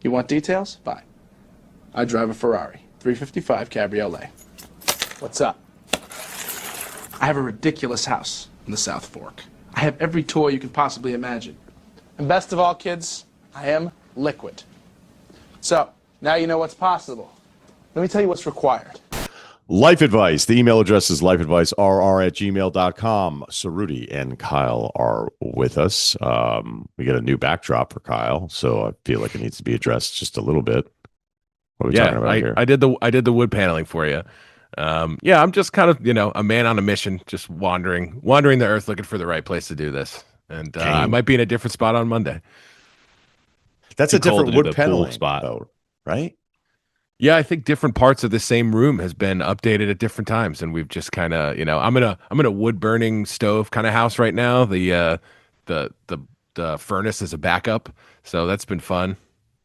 You want details? Fine. I drive a Ferrari 355 Cabriolet. What's up? I have a ridiculous house in the South Fork. I have every toy you can possibly imagine. And best of all, kids, I am liquid. So, now you know what's possible. Let me tell you what's required. Life advice. The email address is lifeadvicerr@gmail.com. Ceruti and Kyle are with us. We got a new backdrop for Kyle, so I feel like it needs to be addressed just a little bit. What are we talking about here? I did the wood paneling for you. I'm just kind of, a man on a mission, just wandering the earth looking for the right place to do this. And I might be in a different spot on Monday. That's a different wood paneling spot, though, right? Yeah, I think different parts of the same room has been updated at different times, and we've just kind of, I'm in a wood burning stove kind of house right now. The furnace is a backup, so that's been fun,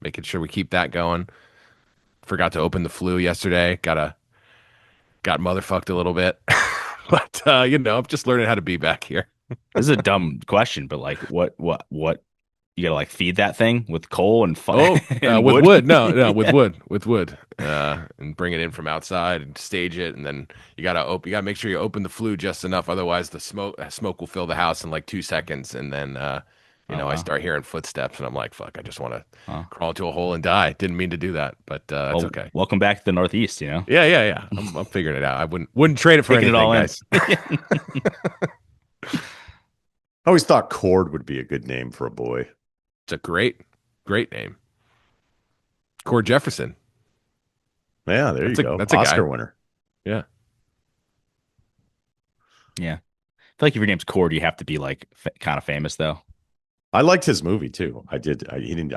making sure we keep that going. Forgot to open the flue yesterday. Got motherfucked a little bit, but I'm just learning how to be back here. This is a dumb question, but like, what you gotta like feed that thing with coal and fire? And with wood? No, with wood, and bring it in from outside and stage it, and then you gotta make sure you open the flue just enough, otherwise the smoke will fill the house in like 2 seconds, and then I start hearing footsteps, and I'm like, fuck, I just want to crawl into a hole and die. Didn't mean to do that, but it's okay. Welcome back to the Northeast, Yeah. I'm figuring it out. I wouldn't trade it for anything, guys. I always thought Cord would be a good name for a boy. It's a great name. Cord Jefferson. Yeah, you go. That's an Oscar winner. Yeah. Yeah. I feel like if your name's Cord, you have to be like kind of famous, though. I liked his movie too. I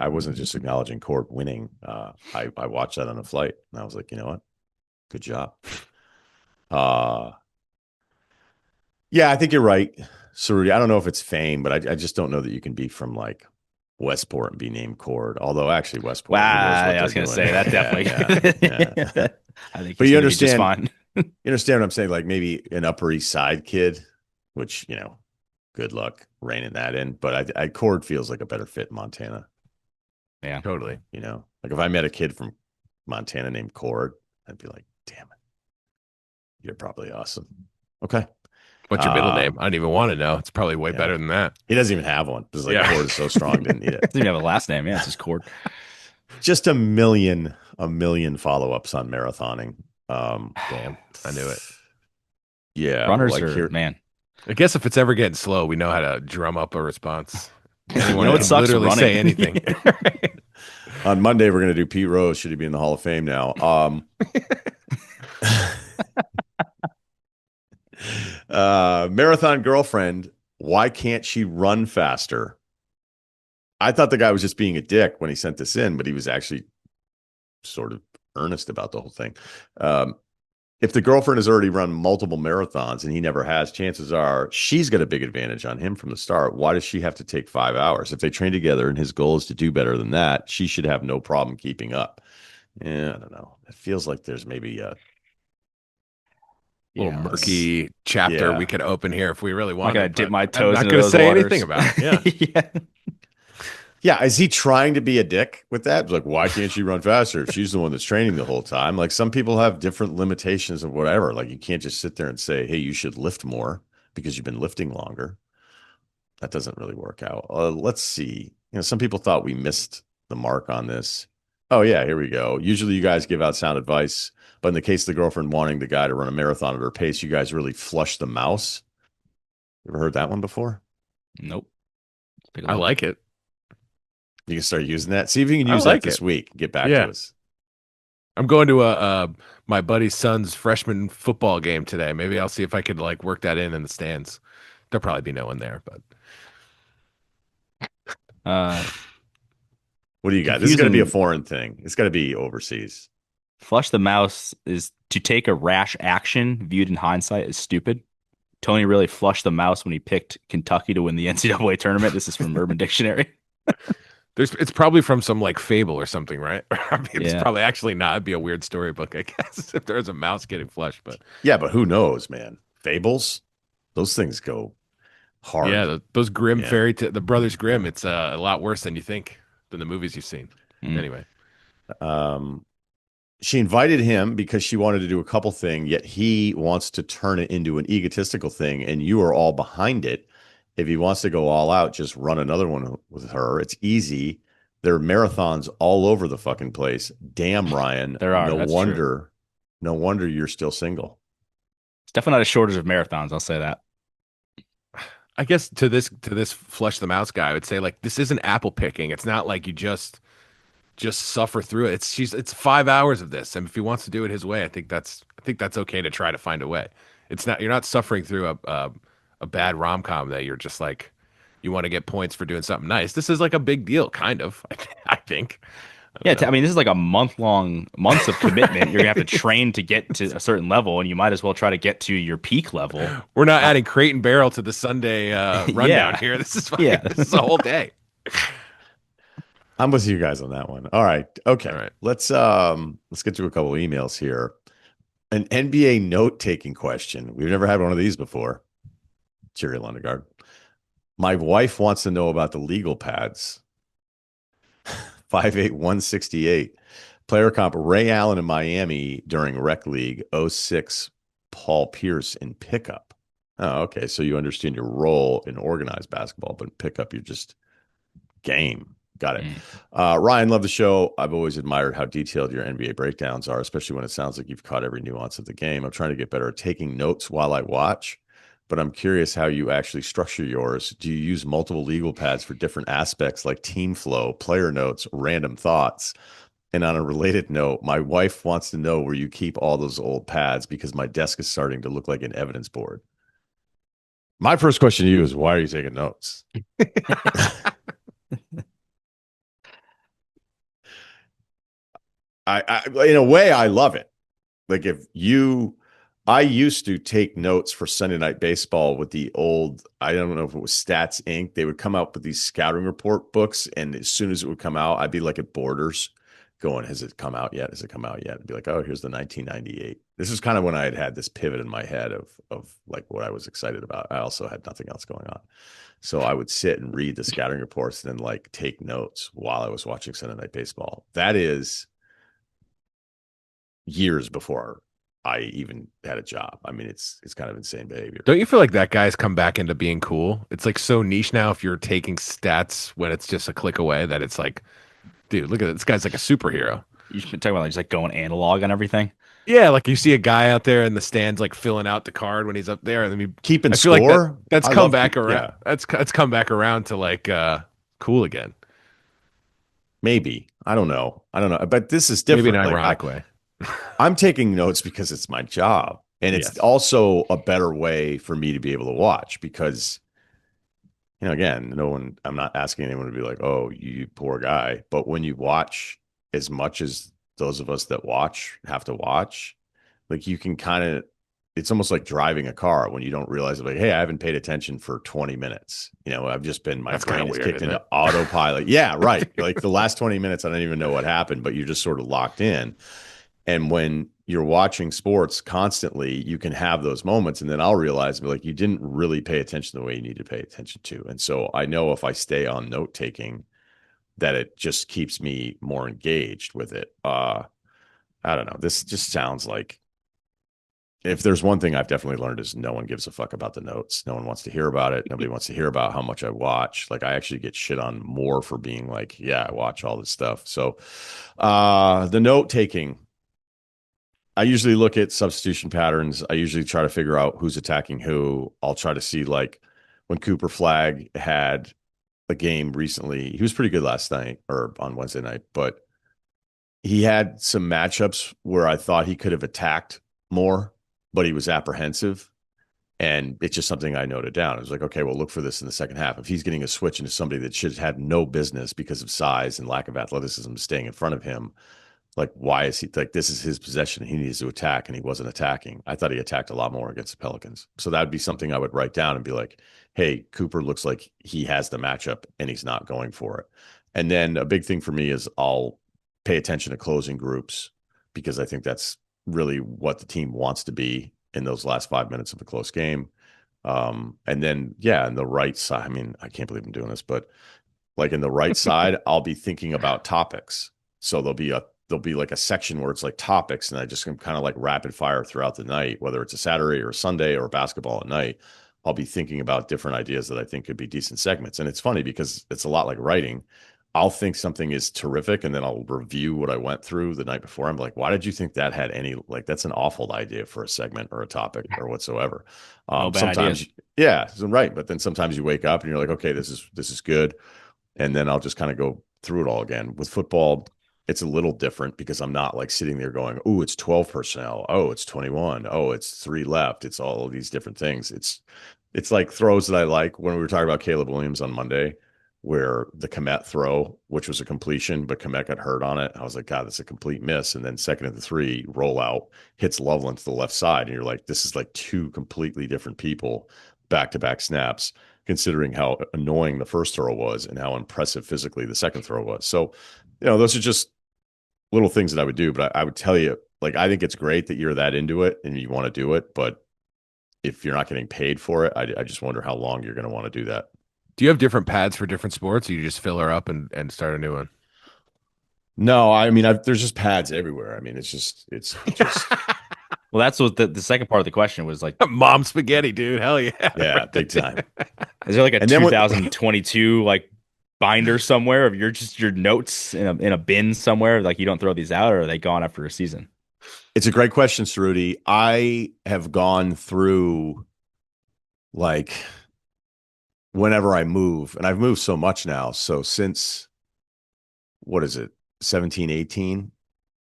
wasn't just acknowledging Cord winning. I watched that on a flight, and I was like, you know what? Good job. Yeah, I think you're right, Ceruti. I don't know if it's fame, but I just don't know that you can be from like Westport and be named Cord. Although actually Westport. Wow, I was going to say that definitely. Yeah. I think, but you understand. You understand what I'm saying? Like maybe an Upper East Side kid, which good luck reining that in. But I Cord feels like a better fit in Montana. Yeah, totally. Like if I met a kid from Montana named Cord, I'd be like, damn it, you're probably awesome. Okay. What's your middle name? I don't even want to know. It's probably way better than that. He doesn't even have one. Because Cord is so strong, didn't need it. Doesn't even have a last name. Yeah, it's just Cord. Just a million follow-ups on marathoning. Damn, I knew it. Yeah, runners man. I guess if it's ever getting slow, we know how to drum up a response. Anyone can literally say anything. On Monday, we're going to do Pete Rose. Should he be in the Hall of Fame now? Marathon girlfriend, why can't she run faster? I thought the guy was just being a dick when he sent this in, but he was actually sort of earnest about the whole thing. If the girlfriend has already run multiple marathons and he never has, chances are she's got a big advantage on him from the start. Why does she have to take 5 hours? If they train together and his goal is to do better than that, she should have no problem keeping up. Yeah, I don't know. It feels like there's maybe a little murky chapter we could open here if we really want. I'm not going to dip my toes I'm into not those say waters. anything about it. Yeah. Yeah, is he trying to be a dick with that? Like, why can't she run faster if she's the one that's training the whole time? Like, some people have different limitations of whatever. Like, you can't just sit there and say, hey, you should lift more because you've been lifting longer. That doesn't really work out. Let's see. Some people thought we missed the mark on this. Oh, yeah, here we go. Usually you guys give out sound advice, but in the case of the girlfriend wanting the guy to run a marathon at her pace, you guys really flush the mouse. You ever heard that one before? Nope. I like it. You can start using that. See if you can use that this week. Get back to us. I'm going to my buddy's son's freshman football game today. Maybe I'll see if I could like work that in the stands. There'll probably be no one there, but what do you got? This is going to be a foreign thing. It's got to be overseas. Flush the mouse is to take a rash action viewed in hindsight is stupid. Tony really flushed the mouse when he picked Kentucky to win the NCAA tournament. This is from Urban Dictionary. It's probably from some like fable or something, right? I mean, it's probably actually not. It'd be a weird storybook, I guess, if there's a mouse getting flushed. But yeah, but who knows, man? Fables, those things go hard. Yeah, those Grimm the Brothers Grimm. It's a lot worse than you think than the movies you've seen. Anyway, Um, she invited him because she wanted to do a couple thing, yet he wants to turn it into an egotistical thing, and you are all behind it. If he wants to go all out, just run another one with her. It's easy. There are marathons all over the fucking place. Damn, Ryan. There are. That's true. No wonder you're still single. It's definitely not a shortage of marathons. I'll say that. I guess to this flush the mouse guy, I would say like this isn't apple picking. It's not like you just suffer through it. It's 5 hours of this, and if he wants to do it his way, I think that's okay to try to find a way. It's not you're not suffering through a bad rom com that you're just like you want to get points for doing something nice. This is like a big deal, kind of. I think. Yeah, I mean, this is like a months of commitment. You're gonna have to train to get to a certain level, and you might as well try to get to your peak level. We're not adding crate and barrel to the Sunday rundown Yeah. here. This is Yeah. this is a whole day. I'm with you guys on that one. All right. Okay. All right. Let's get to a couple emails here. An NBA note-taking question. We've never had one of these before. Jerry Lundegaard. My wife wants to know about the legal pads. 58168. Player comp Ray Allen in Miami during Rec League 06 Paul Pierce in pickup. Oh, okay. So you understand your role in organized basketball, but in pickup, you're just game. Got it. Ryan, love the show. I've always admired how detailed your NBA breakdowns are, especially when it sounds like you've caught every nuance of the game. I'm trying to get better at taking notes while I watch, but I'm curious how you actually structure yours. Do you use multiple legal pads for different aspects like team flow, player notes, random thoughts? And on a related note, my wife wants to know where you keep all those old pads because my desk is starting to look like an evidence board. My first question to you is, why are you taking notes? I in a way, I love it. Like I used to take notes for Sunday Night Baseball with the old, I don't know if it was Stats Inc. They would come out with these scouting report books. And as soon as it would come out, I'd be like at Borders going, has it come out yet? Has it come out yet? I'd be like, oh, here's the 1998. This is kind of when I had this pivot in my head of like what I was excited about. I also had nothing else going on. So I would sit and read the scouting reports and then like take notes while I was watching Sunday Night Baseball. That is years before I even had a job. I mean, it's kind of insane behavior. Don't you feel like that guy's come back into being cool? It's like so niche now if you're taking stats when it's just a click away that it's like, dude, look at it. This guy's like a superhero. You've been talking about like just like going analog on everything. Yeah, like you see a guy out there in the stands like filling out the card when he's up there, and then you Keeping I feel score. like that's I come love back keep- around. yeah. That's come back around to like cool again. Maybe. I don't know. But this is different. Maybe an Like, ironic way. I'm taking notes because it's my job. And it's Yes. also a better way for me to be able to watch because, again, I'm not asking anyone to be like, oh, you poor guy. But when you watch as much as those of us that watch have to watch, like you can it's almost like driving a car when you don't realize it, like, hey, I haven't paid attention for 20 minutes. I've just been, my That's brain kinda is weird, kicked isn't into it? autopilot. Yeah, right. Like the last 20 minutes, I don't even know what happened, but you're just sort of locked in. And when you're watching sports constantly, you can have those moments. And then I'll realize like you didn't really pay attention the way you need to pay attention to. And so I know if I stay on note taking, that it just keeps me more engaged with it. I don't know. This just sounds like, if there's one thing I've definitely learned is no one gives a fuck about the notes. No one wants to hear about it. Nobody wants to hear about how much I watch. Like I actually get shit on more for being like, yeah, I watch all this stuff. So the note taking, I usually look at substitution patterns. I usually try to figure out who's attacking who. I'll try to see like when Cooper Flag had a game recently, he was pretty good last night or on Wednesday night, but he had some matchups where I thought he could have attacked more, but he was apprehensive. And it's just something I noted down. It was like, okay, well, look for this in the second half. If he's getting a switch into somebody that should have had no business because of size and lack of athleticism staying in front of him, like, why is he like, this is his possession. He needs to attack and he wasn't attacking. I thought he attacked a lot more against the Pelicans. So that would be something I would write down and be like, hey, Cooper looks like he has the matchup and he's not going for it. And then a big thing for me is I'll pay attention to closing groups because I think that's really what the team wants to be in those last 5 minutes of a close game. And then, yeah, and the right side, I mean, I can't believe I'm doing this, but Like in the right side, I'll be thinking about topics. So there'll be like a section where it's like topics, and I just am kind of like rapid fire throughout the night, whether it's a Saturday or a Sunday or basketball at night. I'll be thinking about different ideas that I think could be decent segments. And it's funny because it's a lot like writing. I'll think something is terrific, and then I'll review what I went through the night before. I'm like, why did you think that had any, like, that's an awful idea for a segment or a topic or whatsoever. No bad Sometimes, ideas. yeah, so, right. But then sometimes you wake up and you're like, okay, this is good. And then I'll just kind of go through it all again. With football, it's a little different because I'm not like sitting there going, oh, it's 12 personnel. Oh, it's 21. Oh, it's 3 left. It's all of these different things. It's like throws that I like. When we were talking about Caleb Williams on Monday, where the Komet throw, which was a completion, but Komet got hurt on it. I was like, God, that's a complete miss. And then second of the 3, rollout, hits Loveland to the left side. And you're like, this is like 2 completely different people, back-to-back snaps, considering how annoying the first throw was and how impressive physically the second throw was. So, those are just little things that I would do. But I would tell you, like, I think it's great that you're that into it and you want to do it. But if you're not getting paid for it, I just wonder how long you're going to want to do that. Do you have different pads for different sports? Or you just fill her up and start a new one? No, I mean, there's just pads everywhere. I mean, it's just Well, that's what the second part of the question was like. Mom spaghetti, dude. Hell yeah. yeah, big time. Is there like a And then 2022 like binder somewhere of your notes in a bin somewhere? Like you don't throw these out, or are they gone after a season? It's a great question, Ceruti. I have gone through, like, whenever I move, and I've moved so much now. So since, what is it, 17, 18?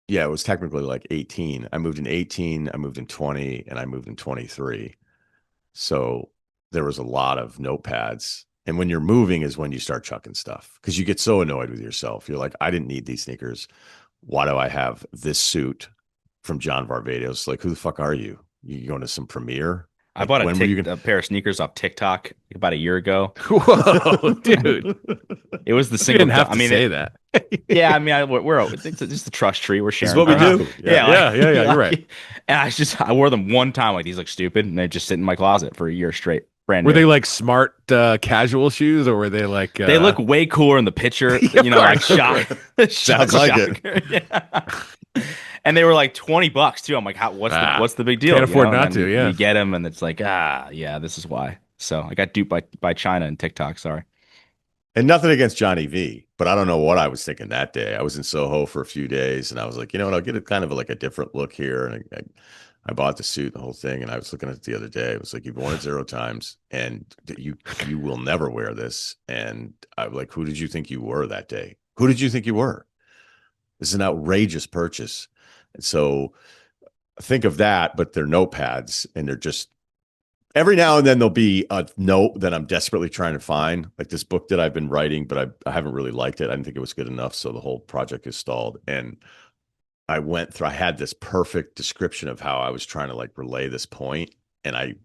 Yeah, it was technically like 18. I moved in 18, I moved in 20, and I moved in 23. So there was a lot of notepads. And when you're moving is when you start chucking stuff because you get so annoyed with yourself. You're like, I didn't need these sneakers. Why do I have this suit from John Varvatos? Like, who the fuck are you? You going to some premiere? I Like, bought when were you gonna... a pair of sneakers off TikTok about a year ago. Whoa, dude. It was the You single. didn't have to I mean, say that. yeah, I mean, we're it's just a trust tree. We're sharing. It's what we do. Yeah, you're right. And I wore them one time. Like these look stupid, and they just sit in my closet for a year straight. Brand new. Were they like smart casual shoes, or were they like? They look way cooler in the picture. Like shock. Sounds like it. Yeah. And they were like $20 too. I'm like, what's the big deal? Can't afford not and to. Yeah, you get them, and it's like, yeah, this is why. So I got duped by China and TikTok. Sorry. And nothing against Johnny V, but I don't know what I was thinking that day. I was in Soho for a few days, and I was like, you know what? I'll get it kind of like a different look here. And I bought the suit, the whole thing, and I was looking at it the other day. It was like, you've worn it 0 times, and you will never wear this. And I'm like, who did you think you were that day? Who did you think you were? This is an outrageous purchase. And so think of that, but they're notepads, and they're just every now and then there'll be a note that I'm desperately trying to find, like this book that I've been writing, but I haven't really liked it. I didn't think it was good enough, so the whole project is stalled. And I had this perfect description of how I was trying to like relay this point, and I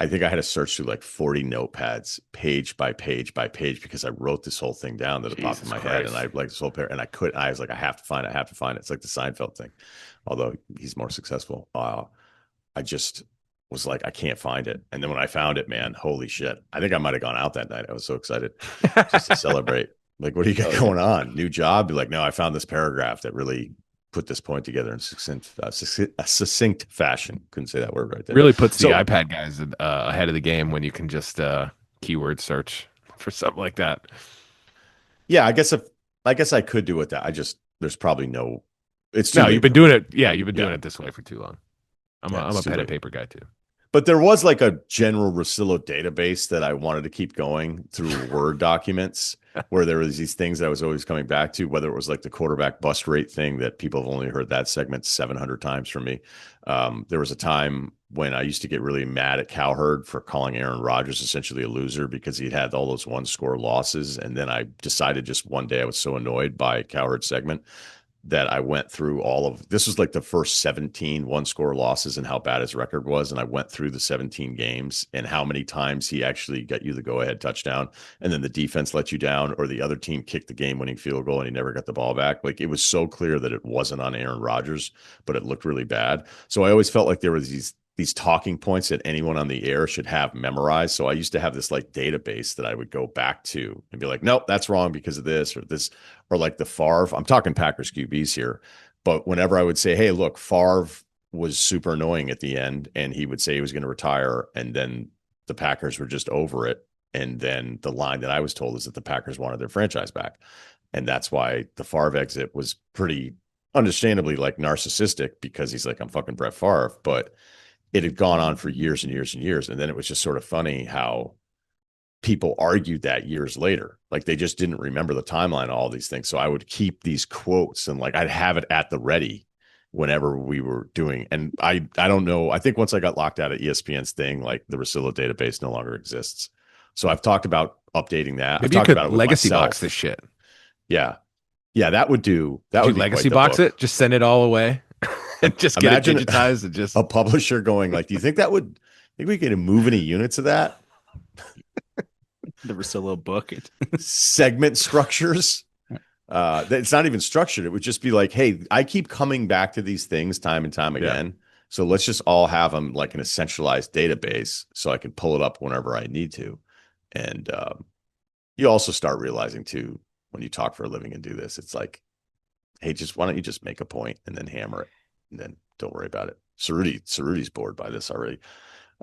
think I had to search through like 40 notepads, page by page by page, because I wrote this whole thing down that it popped in my head, and I like this whole pair, and I was like, I have to find it, I have to find it. It's like the Seinfeld thing, although he's more successful. I just was like, I can't find it. And then when I found it, man, holy shit. I think I might have gone out that night. I was so excited just to celebrate. Like, what do you got going on? New job? Be like, no, I found this paragraph that really put this point together in succinct fashion. Couldn't say that word right there. Really puts the iPad guys ahead of the game when you can just keyword search for something like that. Yeah, I guess I could do it. That there's probably no. It's you've been doing it. Yeah, you've been doing it this way for too long. I'm a pen and paper guy too. But there was like a general Russillo database that I wanted to keep going through Word documents where there was these things that I was always coming back to, whether it was like the quarterback bust rate thing that people have only heard that segment 700 times from me. There was a time when I used to get really mad at Cowherd for calling Aaron Rodgers essentially a loser because he'd had all those 1-score losses. And then I decided just one day I was so annoyed by Cowherd's segment that I went through this was like the first 17 1-score losses and how bad his record was. And I went through the 17 games and how many times he actually got you the go-ahead touchdown, and then the defense let you down, or the other team kicked the game-winning field goal and he never got the ball back. Like, it was so clear that it wasn't on Aaron Rodgers, but it looked really bad. So I always felt like there was these these talking points that anyone on the air should have memorized. So I used to have this like database that I would go back to and be like, nope, that's wrong because of this or this, or like the Favre. I'm talking Packers QBs here. But whenever I would say, hey, look, Favre was super annoying at the end, and he would say he was going to retire, and then the Packers were just over it. And then the line that I was told is that the Packers wanted their franchise back. And that's why the Favre exit was pretty understandably like narcissistic, because he's like, I'm fucking Brett Favre. But it had gone on for years and years and years. And then it was just sort of funny how people argued that years later. Like they just didn't remember the timeline of all these things. So I would keep these quotes and like I'd have it at the ready whenever we were doing. And I don't know. I think once I got locked out of ESPN's thing, like the Russillo database no longer exists. So I've talked about updating that. Maybe I've you talked could about it with legacy myself. box this shit. Yeah. Yeah, that would do. That Would would you be legacy quite the box book. it? Just send it all away and just get Imagine it digitized and just A publisher going like, do you think that would, think we could move any units of that? The Russillo book. Segment structures. It's not even structured. It would just be like, hey, I keep coming back to these things time and time again. So let's just all have them like in a centralized database so I can pull it up whenever I need to. And you also start realizing too, when you talk for a living and do this, it's like, hey, why don't you just make a point and then hammer it and then don't worry about it. Ceruti's bored by this already.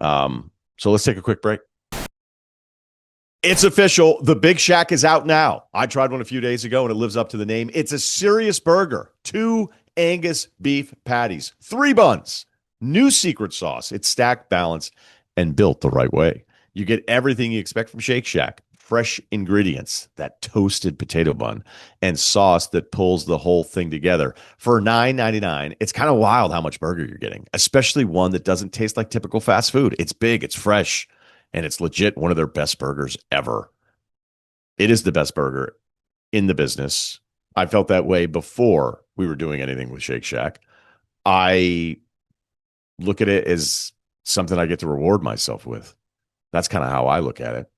So let's take a quick break. It's official. The Big Shack is out now. I tried one a few days ago and it lives up to the name. It's a serious burger. 2 Angus beef patties, 3 buns, new secret sauce. It's stacked, balanced, and built the right way. You get everything you expect from Shake Shack. Fresh ingredients, that toasted potato bun, and sauce that pulls the whole thing together. For $9.99, it's kind of wild how much burger you're getting, especially one that doesn't taste like typical fast food. It's big, it's fresh, and it's legit one of their best burgers ever. It is the best burger in the business. I felt that way before we were doing anything with Shake Shack. I look at it as something I get to reward myself with. That's kind of how I look at it.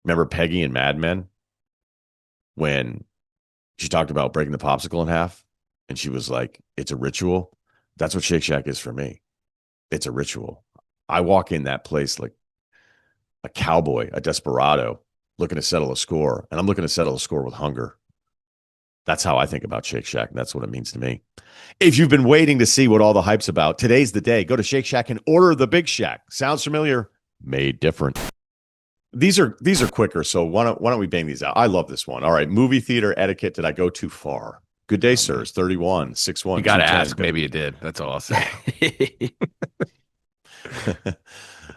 Remember Peggy and Mad Men when she talked about breaking the popsicle in half and she was like, it's a ritual. That's what Shake Shack is for me. It's a ritual. I walk in that place like a cowboy, a desperado, looking to settle a score. And I'm looking to settle a score with hunger. That's how I think about Shake Shack. And that's what it means to me. If you've been waiting to see what all the hype's about, today's the day. Go to Shake Shack and order the Big Shack. Sounds familiar? Made different. These are quicker, so why don't we bang these out? I love this one. All right, movie theater etiquette. Did I go too far? Good day, sirs. 31, 61. you got to 210. ask. Maybe you did. That's all I'll say.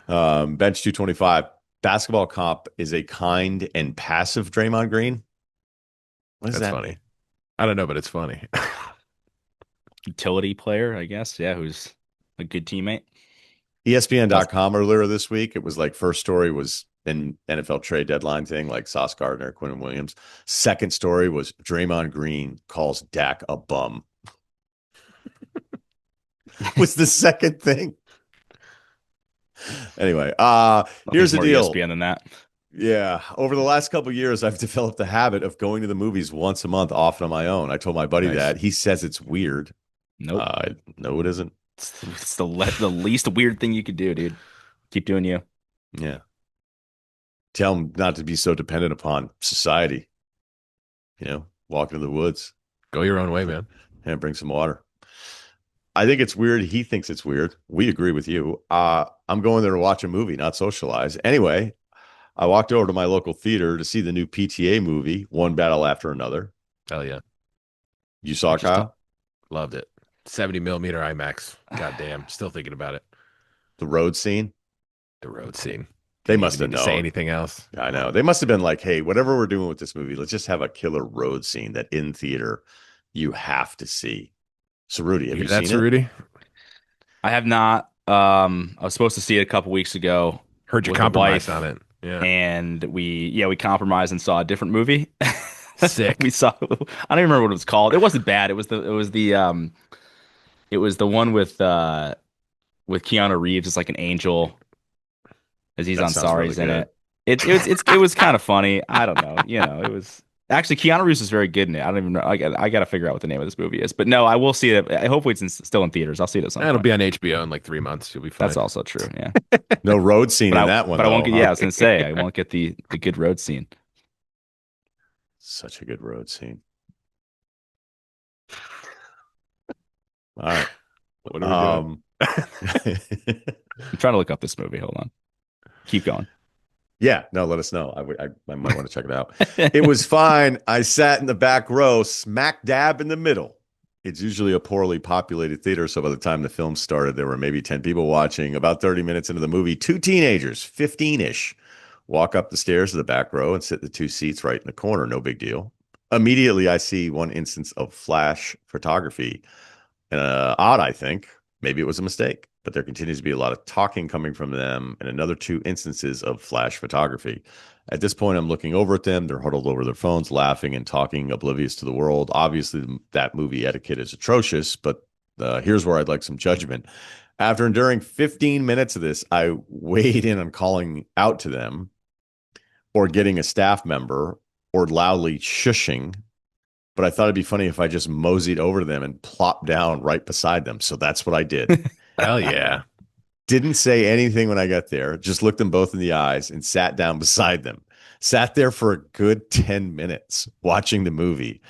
Bench 225. Basketball comp is a kind and passive Draymond Green. What is That's that? funny. I don't know, but it's funny. Utility player, I guess. Yeah, who's a good teammate. ESPN.com earlier this week, it was like first story was an NFL trade deadline thing, like Sauce Gardner, Quinn Williams. Second story was Draymond Green calls Dak a bum. Was the second thing. Anyway, here's the More deal. ESPN than that. Yeah. Over the last couple of years, I've developed the habit of going to the movies once a month, often on my own. I told my buddy Nice. that. He says it's weird. Nope. No, it isn't. It's the least weird thing you could do, dude. Keep doing you. Yeah. Tell him not to be so dependent upon society. You know, walk into the woods Go your own way, man. and bring some water. I think it's weird. He thinks it's weird. We agree with you. I'm going there to watch a movie, not socialize. Anyway, I walked over to my local theater to see the new PTA movie, One Battle After Another. Hell yeah. You saw it, Kyle? Loved it. 70 millimeter IMAX. God damn. Still thinking about it. The road scene. The road scene. They Didn't must even have need to say known. anything else. I know. They must have been like, hey, whatever we're doing with this movie, let's just have a killer road scene that in theater you have to see. Ceruti, have you That's seen it? Rudy. I have not. I was supposed to see it a couple weeks ago. Heard you with the compromise wife, on it. Yeah. and we compromised and saw a different movie. Sick. We saw. I don't even remember what it was called. It wasn't bad. It was the one with Keanu Reeves. It's like an angel. Aziz That sounds Ansari's really in good. it. It was kind of funny. I don't know. You know, it was Actually, Keanu Reeves is very good in it. I don't even know. I got to figure out what the name of this movie is. But no, I will see it. Hopefully, it's still in theaters. I'll see it at some It'll point. be on HBO in like 3 months. You'll be fine. That's also true. Yeah. No road scene in that one, but I won't though, get. huh? Yeah, I was gonna say I won't get the good road scene. Such a good road scene. All right. What are we doing? I'm trying to look up this movie. Hold on. Keep going. Yeah, no, let us know. I might want to check it out. It was fine. I sat in the back row, smack dab in the middle. It's usually a poorly populated theater, so by the time the film started, there were maybe 10 people watching. About 30 minutes into the movie, two teenagers, 15-ish, walk up the stairs to the back row and sit in the two seats right in the corner. No big deal. Immediately, I see one instance of flash photography. Odd, I think. Maybe it was a mistake, but there continues to be a lot of talking coming from them and another two instances of flash photography. At this point, I'm looking over at them. They're huddled over their phones, laughing and talking, oblivious to the world. Obviously, that movie Etiquette is atrocious, but here's where I'd like some judgment. After enduring 15 minutes of this, I weighed in on calling out to them or getting a staff member or loudly shushing. But I thought it'd be funny if I just moseyed over to them and plopped down right beside them. So that's what I did. Hell yeah. Didn't say anything when I got there, just looked them both in the eyes and sat down beside them. Sat there for a good 10 minutes watching the movie.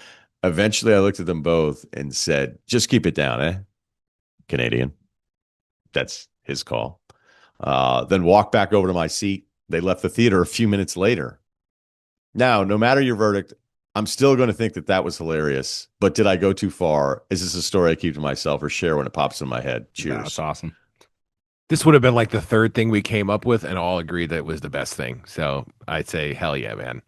Eventually, I looked at them both and said, just keep it down, eh? Canadian. That's his call. Then walked back over to my seat. They left the theater a few minutes later. Now, no matter your verdict, I'm still going to think that that was hilarious. But did I go too far? Is this a story I keep to myself or share when it pops in my head? Cheers. No, that's awesome. This would have been like the third thing we came up with and all agreed that it was the best thing. So I'd say, hell yeah, man.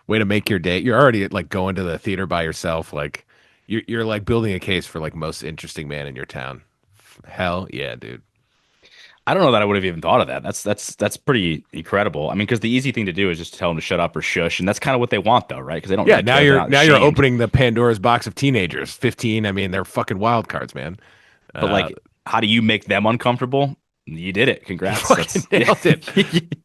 Way to make your day. You're already like going to the theater by yourself. Like you're like building a case for like most interesting man in your town. Hell yeah, dude. I don't know that I would have even thought of that. That's pretty incredible. I mean, because the easy thing to do is just tell them to shut up or shush, and that's kind of what they want, though, right? Because they don't. Yeah, really now care. you're They're not now you're ashamed. opening the Pandora's box of teenagers. 15. I mean, they're fucking wild cards, man. But like, how do you make them uncomfortable? You did it. Congrats. Fucking nailed it.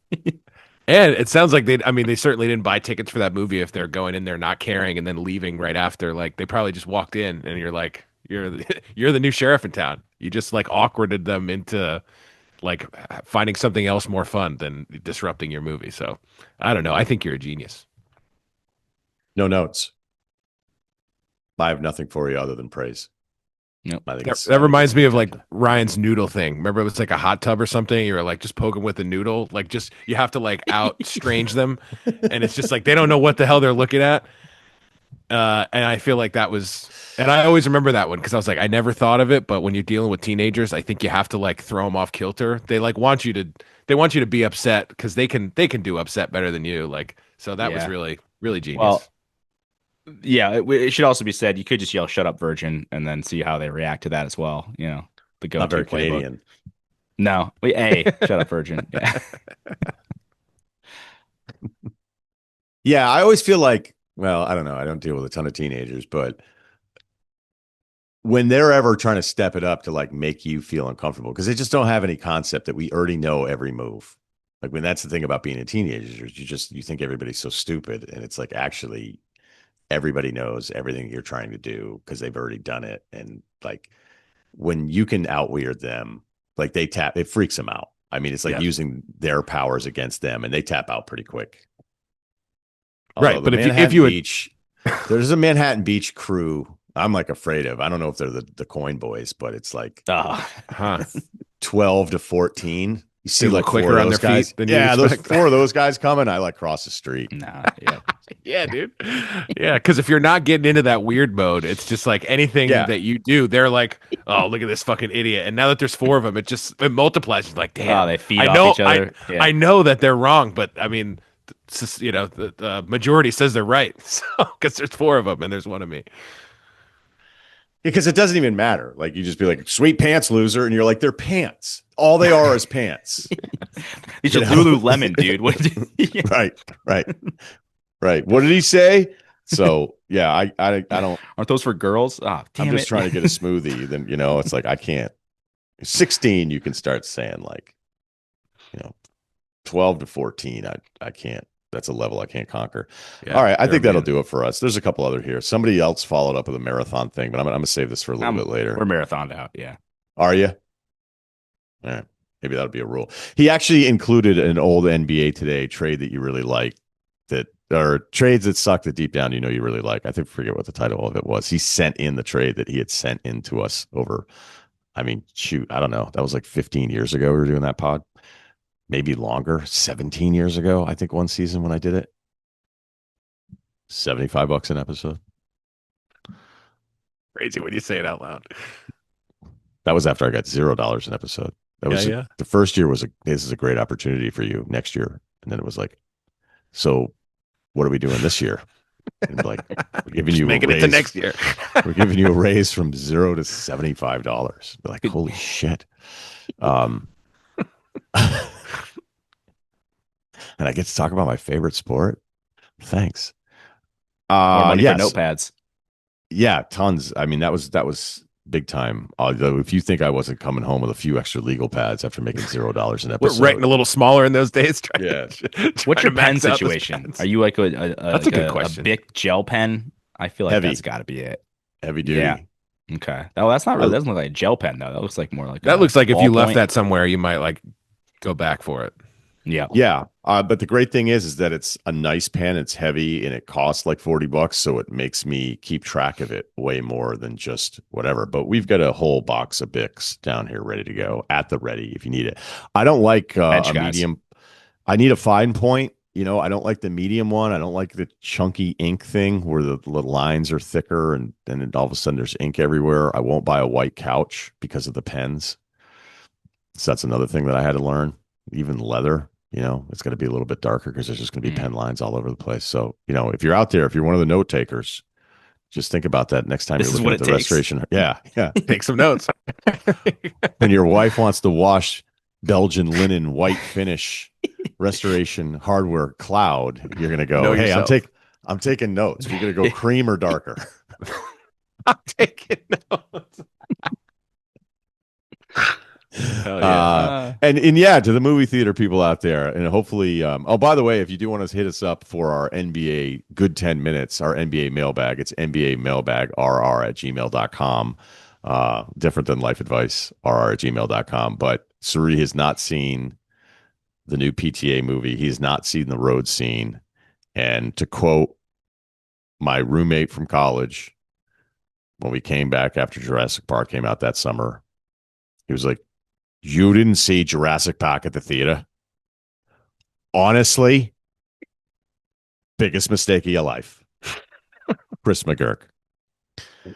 And it sounds like they certainly didn't buy tickets for that movie if they're going in there not caring and then leaving right after. Like they probably just walked in and you're like, you're the new sheriff in town. You just like awkwarded them into like finding something else more fun than disrupting your movie. So I don't know. I think you're a genius. No notes. I have nothing for you other than praise. Nope. I think That reminds me of like Ryan's noodle thing. Remember it was like a hot tub or something. You were like just poking with a noodle. Like just you have to like out strange them. And it's just like they don't know what the hell they're looking at. And I feel like that was, and I always remember that one because I was like, I never thought of it, but when you're dealing with teenagers, I think you have to like throw them off kilter. They like want you to be upset because they can do upset better than you. Like, so that was really, really genius. Well, yeah, it should also be said you could just yell "Shut up, virgin," and then see how they react to that as well. You know, the go-to not very playbook. Canadian. No, shut up, virgin. Yeah. Yeah, I always feel like, well, I don't know. I don't deal with a ton of teenagers, but when they're ever trying to step it up to like make you feel uncomfortable, because they just don't have any concept that we already know every move. Like when that's the thing about being a teenager, you think everybody's so stupid, and it's like actually everybody knows everything you're trying to do because they've already done it. And like when you can out weird them, like it freaks them out. I mean, it's like using their powers against them, and they tap out pretty quick. Right, but if you there's a Manhattan Beach crew I'm like afraid of. I don't know if they're the coin boys, but it's like 12 to 14. You see like quicker on their feet than those 4 of those guys coming, I like cross the street. Nah, yeah. Yeah, dude. Yeah, because if you're not getting into that weird mode, it's just like anything that you do, they're like, oh, look at this fucking idiot. And now that there's 4 of them, it multiplies. It's like, damn, they feed off each other. I know that they're wrong, but I mean, the majority says they're right. So because there's 4 of them and there's 1 of me. Because it doesn't even matter. Like you just be like, sweet pants loser, and you're like, they're pants. All they are is pants. These are Lululemon, dude. Right. What did he say? So yeah, I don't. Aren't those for girls? I'm just trying to get a smoothie. Then it's like I can't. 16, you can start saying like, 12 to 14. I can't that's a level I can't conquer. Yeah, All right, I you're think a that'll man. do it for us. There's a couple other here. Somebody else followed up with a marathon thing, but I'm gonna save this for a little bit later. We're marathoned out. Yeah. Are you? All right. Maybe that'll be a rule. He actually included an old NBA Today trade that you really like, that or trades that suck that deep down you know you really like. I think forget what the title of it was. He sent in the trade that he had sent in to us over. I mean, shoot, I don't know. That was like 15 years ago we were doing that pod. Maybe longer, 17 years ago, I think one season when I did it. $75 an episode. Crazy when you say it out loud. That was after I got $0 an episode. That was Yeah. the first year was this is a great opportunity for you next year. And then it was like, so what are we doing this year? And like, we're giving you Making a it raise. to next year. We're giving you a raise from $0 to $75. We're like, holy shit. And I get to talk about my favorite sport. Thanks. More money yes. for notepads. Yeah, tons. I mean, that was big time. Although if you think I wasn't coming home with a few extra legal pads after making $0 an We're episode. writing a little smaller in those days. Yeah. What's your pen max out the situation? pads. Are you like That's a good question. A Bic gel pen? I feel like Heavy. that's got to be it. Heavy duty. Yeah. Okay. Oh, that's not really. That doesn't look like a gel pen though. That looks like more like That looks like if you left ballpoint. that somewhere, you might like go back for it. Yeah. Yeah. But the great thing is that it's a nice pen. It's heavy and it costs like $40. So it makes me keep track of it way more than just whatever. But we've got a whole box of Bics down here ready to go at the ready if you need it. I don't like a Edge guys. medium. I need a fine point. You know, I don't like the medium one. I don't like the chunky ink thing where the lines are thicker and then all of a sudden there's ink everywhere. I won't buy a white couch because of the pens. So that's another thing that I had to learn. Even leather, you know, it's going to be a little bit darker because there's just going to be pen lines all over the place. So, you know, if you're out there, if you're one of the note takers, just think about that next time This you're is looking what at the it takes. restoration. Yeah. Yeah. Take some notes. When your wife wants to wash Belgian linen white finish restoration hardware cloud, you're going to go, Know hey, yourself. I'm taking notes. We're going to go cream or darker. I'm taking notes. Hell yeah. And yeah, to the movie theater people out there, and hopefully, oh, by the way, if you do want to hit us up for our NBA Good 10 Minutes, our NBA mailbag, it's NBA mailbag rr@gmail.com. Different than life advice, rr@gmail.com. But Ceruti has not seen the new PTA movie. He's not seen the road scene. And to quote my roommate from college, when we came back after Jurassic Park came out that summer, he was like, you didn't see Jurassic Park at the theater? Honestly, biggest mistake of your life. Chris McGurk. The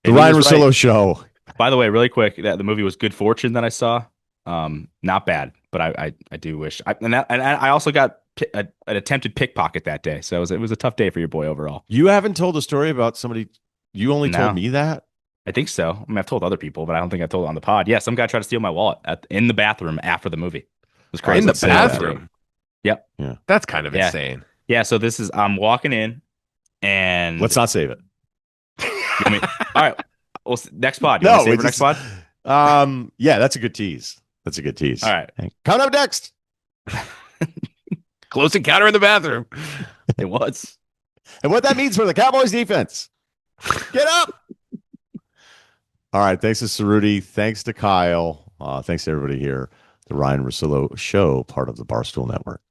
he Ryen was Russillo right. Show. By the way, really quick, that the movie was Good Fortune that I saw. Not bad, but I do wish. And I also got an attempted pickpocket that day, so it was a tough day for your boy overall. You haven't told a story about somebody. You only No. told me that? I think so. I mean, I've told other people, but I don't think I told it on the pod. Yeah, some guy tried to steal my wallet in the bathroom after the movie. It was crazy. In the Say that. bathroom. Yep. Yeah. That's kind of Yeah. insane. Yeah. So I'm walking in, and Let's not save it. I mean, all right. Well, next pod. You No, want to save it's for next pod? Yeah, that's a good tease. That's a good tease. All right. Coming up next. Close encounter in the bathroom. It was. And what that means for the Cowboys defense. Get up. All right. Thanks to Ceruti. Thanks to Kyle. Thanks to everybody here. The Ryen Russillo Show, part of the Barstool Network.